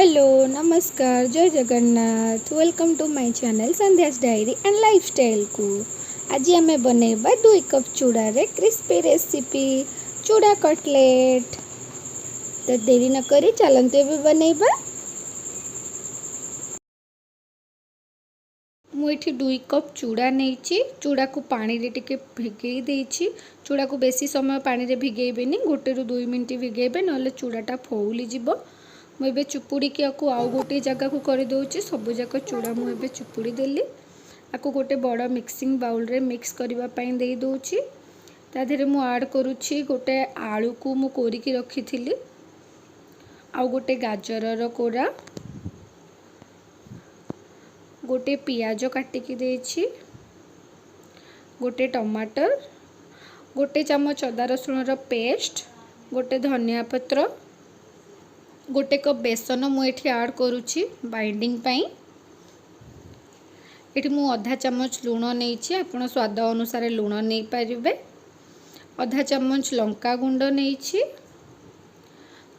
Hello नमस्कार जय Jagannath welcome to my channel Sandhya's diary and lifestyle को। आज आम बनैबा 2 कप चूड़ा रे क्रिस्पी रेसिपी चूड़ा कटलेट। तो देरी न करी चलते ए बनैबा। मुझे 2 कप चूड़ा नहीं, चूड़ा को पानी रे टिके भिगई देछि। चूड़ा को बेसी समय पानी रे भिगेबेनी, 1 ରୁ 2 मिनट भिगेबे नले चूड़ाटा फौली जिवो। मुझे चुपुड़ी की आउ गोटे जगह को कर दूची। सबू जाक चूड़ा मुझे चुपुड़ी देली। आपको गोटे बड़ मिक्सिंग बाउल रे मिक्स करने दे दूची। ताधे मु आड करुच्छी गोटे आलू को मु कोरिकी रखी थी, आउ गोटे गाजर कोरा, गोटे पियाज काटिकी देछि, गोटे टमाटर, गोटे चामच अदा रसुण पेस्ट, गोटे धनिया पत्र, गोटे कप बेसन मुझे आड करुच्छी बाइंडिंग पाई। एठी मु आधा चामच लूण नहीं, आपण स्वाद अनुसार लूण नहीं पारिबे। आधा चामच लंका गुंड नहीं,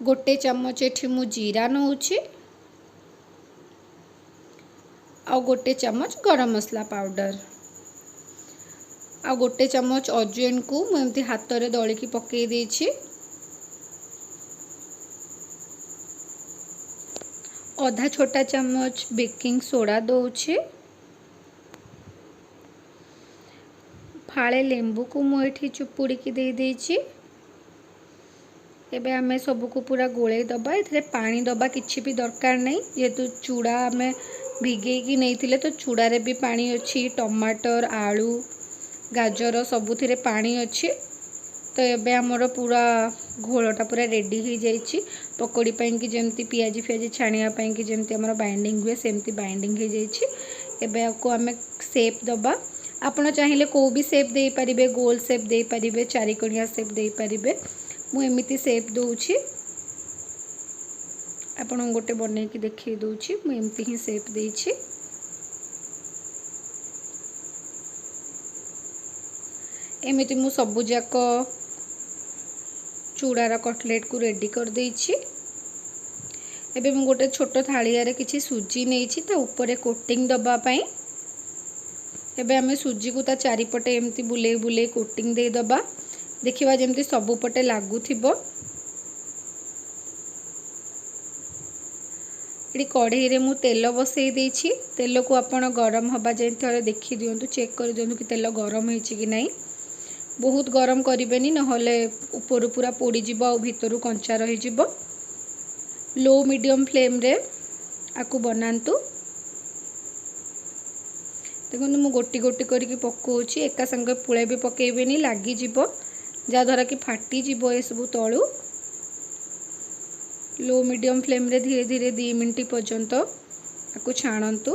गोटे चामच एठी मु जीरा नौछि, आ गोटे चामच गरम मसला पाउडर, आ गोटे चामच अजवाइन को मुझे हाथ में दलिकी पकई देछि। आधा छोटा चामच बेकिंग सोडा दौचे, फाळे लेंबू को मुझे चुपुड़ी दे देछि। एबे आमे सबको पूरा गोले दबा। इथे पानी दबा किछि भी दरकार नहीं, जेहेतु चूड़ा आमे भिगेकी नहीं थिले तो चूड़ा रे भी पानी अच्छी, टमाटर आलू गाजर सबुथिरे पानी अच्छी। तो एबे हमर पूरा घोलटा पूरा रेडी हो जाइछि। पकोड़ी पाई कि जेमती पियाज फियाज छाणिया पाई कि जेमती हमर बाइंडिंग हुए सेमती बाइंडिंग हो जाइछि। एबे आपको आमे शेप दबा। आपण चाहिए को भी शेप दे पारिबे, गोल शेप दे पारिबे, चारिकोणिया शेप दे पारिबे। मु एमिति शेप दउछि, आपण गोटे बनै कि देखै दउछि। मु एमिति ही शेप देछि। एमिति मु सबु जाक चूड़ार कटलेट को रेडी कर देछि। एबे मु गोटे छोट थालिया रे किछि सुजी नेछि ता ऊपर कोटिंग दबा पाई। एबे आमे सुजी को ता चारिपटे एमती बुले बुले कोटिंग दे दबा। देखिबा जेमती सबु पटे लागू थिबो। एडी कढ़ई रे मु तेल बसई देछि। तेल को आपण गरम हबा जे थरे देखि दियंतु, चेक कर दियंतु कि तेल गरम हेछि कि नहीं। बहुत गरम करिबेनी नहले ऊपर पूरा पोड़ी जिवो आ भितरु कंचा रही जिवो। लो मीडियम फ्लेम रे आकु बनांतु। देखो मु गोटी गोटी करके पकाउछि, एका संगे पुळे भी पकेइबेनी, लागी जिवो जा द्वारा कि फाटी जिवो ए सब तळु। लो मीडियम फ्लेम रे धीरे धीरे 2 मिनट पर्यंत आकु छाणंतु।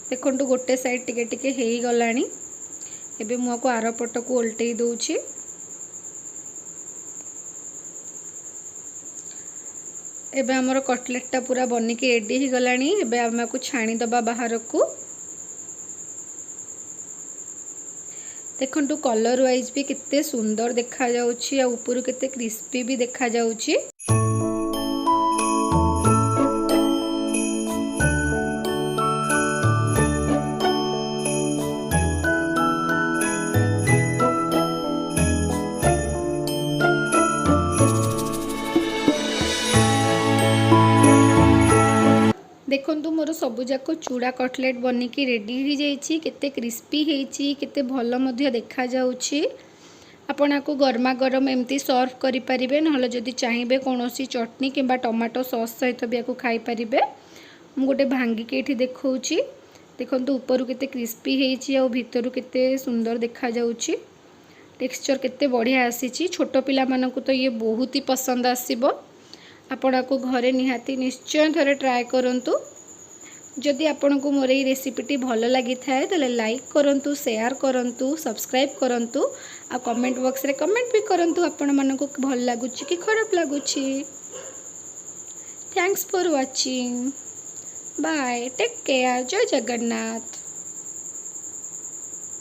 देखंतु गोटे साइड टिके टिके हेई गलानी। एबे मु आकु आर पट को उल्टै दउछि। एबे हमर कटलेटटा पूरा बनिकी रेडी ही गलानी। एबे हम को छाणी दबा बाहर को। देखंतु कलर वाइज भी कितने सुंदर देखा जाउछि आ ऊपर कितने क्रिस्पी भी देखा जाउछि। देखंतु मोर सबु जाक चूड़ा कटलेट बनिकी रेडी हो जाइछि। केते क्रिस्पी हेछि, केते भल मध्य देखा जाउछि। आपण आको गरमा गरम एमती सर्व करि परिबे, नहले जदि चाहिबे कोनोसी चटनी किंबा टमाटो सॉस सहित भी आको खाई परिबे। मु गोटे भांगी के एठी देखौछि। देखंतु ऊपर केते क्रिस्पी हेछि आ भितरु केते सुंदर देखा जाउछि। टेक्सचर केते बढ़िया आसीछि। छोट पिला मानकु तो ये बहुत ही पसंद आसीबो। आपण को घरे निहाती निश्चय थरे ट्राए करंतु। जदि आपण को मोर ये रेसिपीटी भल लगी थाए तो लाइक करंतु, शेयर करंतु, सब्सक्राइब करंतु आ कमेंट बॉक्स रे कमेंट भी करंतु आपण मानकु भल लागुछि कि खराब लागुछि। Thanks for watching. Bye, take care, जय जगन्नाथ।